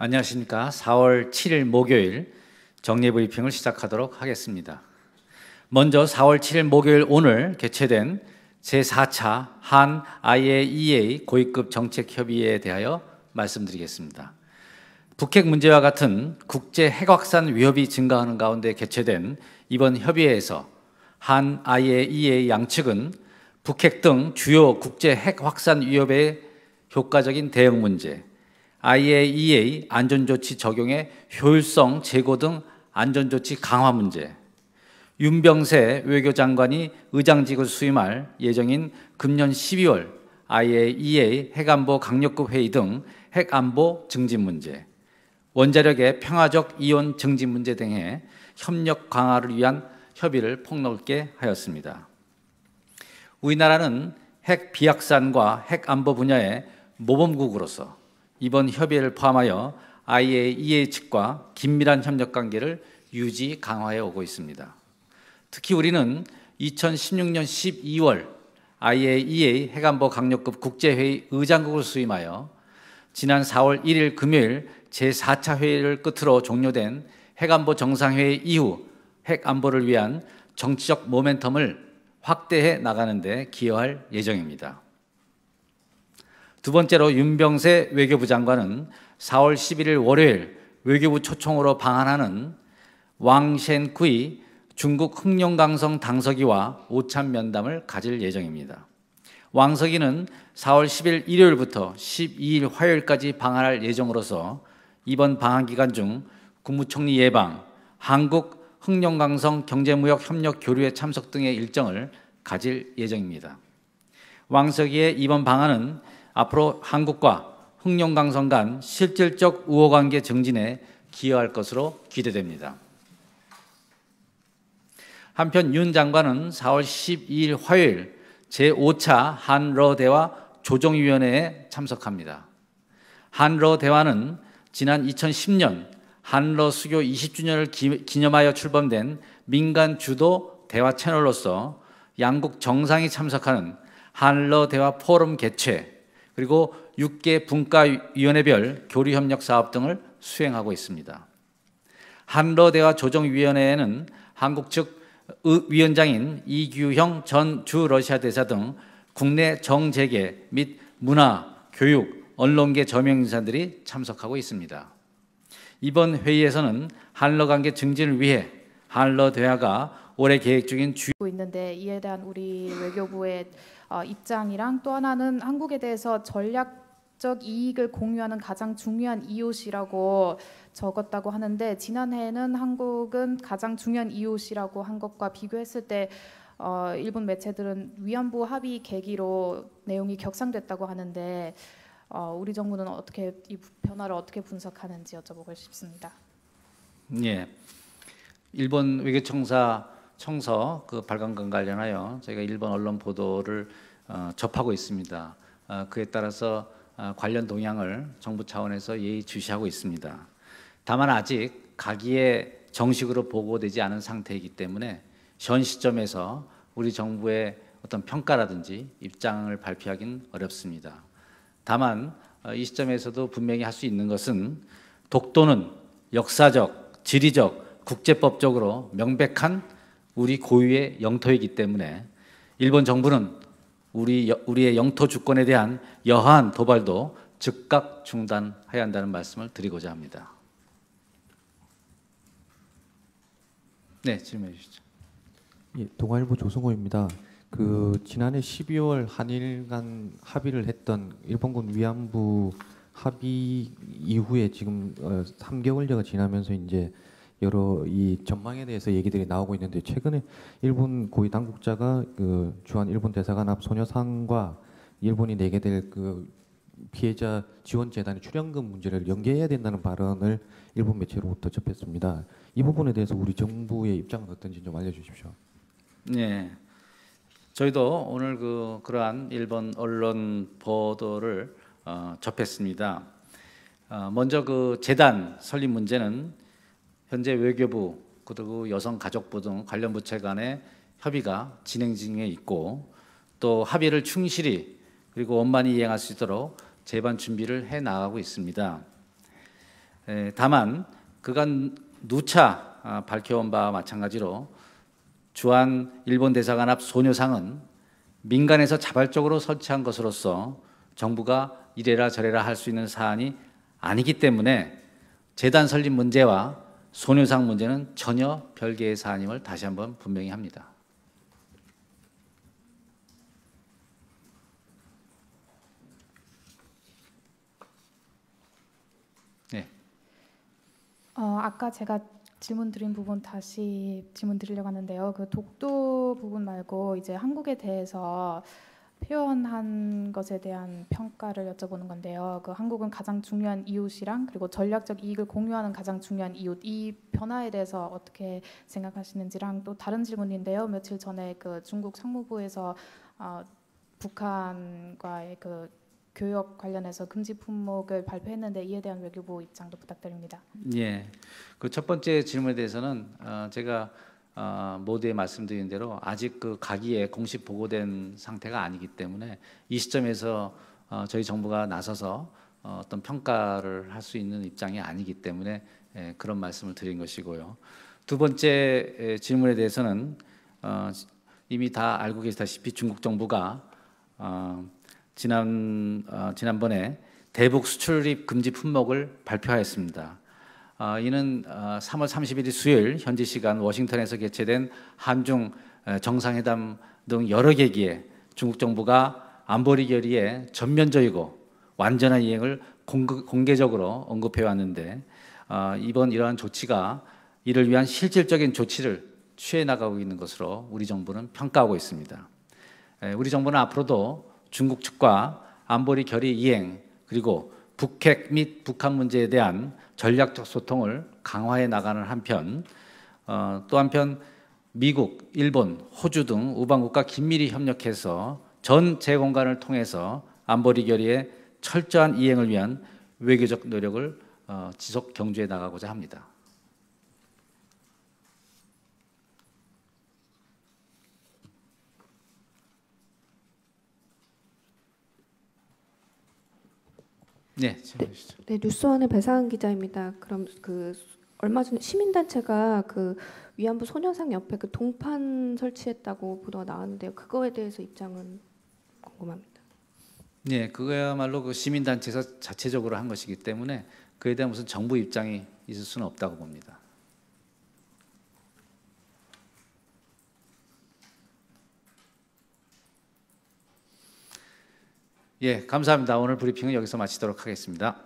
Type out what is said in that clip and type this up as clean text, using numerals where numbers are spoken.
안녕하십니까. 4월 7일 목요일 정례브리핑을 시작하도록 하겠습니다. 먼저 4월 7일 목요일 오늘 개최된 제4차 한 IAEA 고위급 정책협의회에 대하여 말씀드리겠습니다. 북핵 문제와 같은 국제 핵 확산 위협이 증가하는 가운데 개최된 이번 협의회에서 한 IAEA 양측은 북핵 등 주요 국제 핵 확산 위협의 효과적인 대응 문제, IAEA 안전조치 적용의 효율성 제고 등 안전조치 강화 문제, 윤병세 외교장관이 의장직을 수임할 예정인 금년 12월 IAEA 핵안보 강력급 회의 등 핵안보 증진 문제, 원자력의 평화적 이용 증진 문제 등의 협력 강화를 위한 협의를 폭넓게 하였습니다. 우리나라는 핵 비확산과 핵안보 분야의 모범국으로서 이번 협의회를 포함하여 IAEA 측과 긴밀한 협력 관계를 유지 강화해 오고 있습니다. 특히 우리는 2016년 12월 IAEA 핵안보 강력급 국제회의 의장국을 수임하여 지난 4월 1일 금요일 제4차 회의를 끝으로 종료된 핵안보 정상회의 이후 핵안보를 위한 정치적 모멘텀을 확대해 나가는 데 기여할 예정입니다. 두 번째로 윤병세 외교부 장관은 4월 11일 월요일 외교부 초청으로 방한하는 왕셴쿠이 중국 흑룡강성 당서기와 오찬 면담을 가질 예정입니다. 왕서기는 4월 10일 일요일부터 12일 화요일까지 방한할 예정으로서 이번 방한 기간 중 국무총리 예방, 한국 흑룡강성 경제무역 협력 교류에 참석 등의 일정을 가질 예정입니다. 왕서기의 이번 방한은 앞으로 한국과 흑룡강성 간 실질적 우호관계 증진에 기여할 것으로 기대됩니다. 한편 윤 장관은 4월 12일 화요일 제5차 한러 대화 조정위원회에 참석합니다. 한러 대화는 지난 2010년 한러 수교 20주년을 기념하여 출범된 민간 주도 대화 채널로서 양국 정상이 참석하는 한러 대화 포럼 개최, 그리고 6개 분과위원회별 교류협력 사업 등을 수행하고 있습니다. 한러 대화 조정위원회에는 한국 측 위원장인 이규형 전 주 러시아 대사 등 국내 정재계 및 문화, 교육, 언론계 저명인사들이 참석하고 있습니다. 이번 회의에서는 한러 관계 증진을 위해 한러 대화가 올해 계획 중인 있는데 이에 대한 우리 외교부의 입장이랑 또 하나는 한국에 대해서 전략적 이익을 공유하는 가장 중요한 이웃이라고 적었다고 하는데, 지난해에는 한국은 가장 중요한 이웃이라고 한 것과 비교했을 때 일본 매체들은 위안부 합의 계기로 내용이 격상됐다고 하는데 우리 정부는 어떻게 이 변화를 어떻게 분석하는지 여쭤보고 싶습니다. 예, 일본 청서 그 발간과 관련하여 저희가 일본 언론 보도를 접하고 있습니다. 그에 따라서 관련 동향을 정부 차원에서 예의주시하고 있습니다. 다만 아직 가기에 정식으로 보고되지 않은 상태이기 때문에 현 시점에서 우리 정부의 어떤 평가라든지 입장을 발표하기는 어렵습니다. 다만 이 시점에서도 분명히 할 수 있는 것은 독도는 역사적, 지리적, 국제법적으로 명백한 우리 고유의 영토이기 때문에 일본 정부는 우리의 영토 주권에 대한 여하한 도발도 즉각 중단해야 한다는 말씀을 드리고자 합니다. 네, 질문해 주시죠. 예, 동아일보 조승호입니다. 지난해 12월 한일 간 합의를 했던 일본군 위안부 합의 이후에 지금 3개월여가 지나면서 이제 여러 이 전망에 대해서 얘기들이 나오고 있는데, 최근에 일본 고위 당국자가 주한 일본 대사관 앞 소녀상과 일본이 내게 될 피해자 지원 재단의 출연금 문제를 연계해야 된다는 발언을 일본 매체로부터 접했습니다. 이 부분에 대해서 우리 정부의 입장은 어떤지 좀 알려주십시오. 네, 저희도 오늘 그러한 일본 언론 보도를 접했습니다. 먼저 재단 설립 문제는 현재 외교부 그리고 여성가족부 등 관련 부처 간의 협의가 진행 중에 있고, 또 합의를 충실히 그리고 원만히 이행할 수 있도록 제반 준비를 해 나가고 있습니다. 다만 그간 누차 밝혀온 바와 마찬가지로 주한 일본 대사관 앞 소녀상은 민간에서 자발적으로 설치한 것으로서 정부가 이래라 저래라 할 수 있는 사안이 아니기 때문에 재단 설립 문제와 소녀상 문제는 전혀 별개의 사안임을 다시 한번 분명히 합니다. 네. 아까 제가 질문 드린 부분 다시 질문 드리려고 하는데요. 그 독도 부분 말고 이제 한국에 대해서 표현한 것에 대한 평가를 여쭤보는 건데요. 그 한국은 가장 중요한 이웃이랑 그리고 전략적 이익을 공유하는 가장 중요한 이웃, 이 변화에 대해서 어떻게 생각하시는지랑 또 다른 질문인데요. 며칠 전에 그 중국 상무부에서 북한과의 그 교역 관련해서 금지 품목을 발표했는데 이에 대한 외교부 입장도 부탁드립니다. 예, 그 첫 번째 질문에 대해서는 제가 모두에 말씀드린 대로 아직 그 가기에 공식 보고된 상태가 아니기 때문에 이 시점에서 저희 정부가 나서서 어떤 평가를 할 수 있는 입장이 아니기 때문에 그런 말씀을 드린 것이고요. 두 번째 질문에 대해서는 이미 다 알고 계시다시피 중국 정부가 지난번에 대북 수출입 금지 품목을 발표하였습니다. 이는 3월 31일 수요일 현지 시간 워싱턴에서 개최된 한중 정상회담 등 여러 계기에 중국 정부가 안보리 결의의 전면적이고 완전한 이행을 공개적으로 언급해 왔는데 이러한 조치가 이를 위한 실질적인 조치를 취해 나가고 있는 것으로 우리 정부는 평가하고 있습니다. 우리 정부는 앞으로도 중국 측과 안보리 결의 이행 그리고 북핵 및 북한 문제에 대한 전략적 소통을 강화해 나가는 한편 또 한편 미국, 일본, 호주 등 우방국과 긴밀히 협력해서 전 제공간을 통해서 안보리 결의의 철저한 이행을 위한 외교적 노력을 지속 경주해 나가고자 합니다. 네, 네, 뉴스원의 배상은 기자입니다. 그럼 그 얼마 전에 시민단체가 그 위안부 소녀상 옆에 그 동판 설치했다고 보도가 나왔는데요. 그거에 대해서 입장은 궁금합니다. 네, 그거야말로 그 시민단체에서 자체적으로 한 것이기 때문에 그에 대한 무슨 정부 입장이 있을 수는 없다고 봅니다. 예, 감사합니다. 오늘 브리핑은 여기서 마치도록 하겠습니다.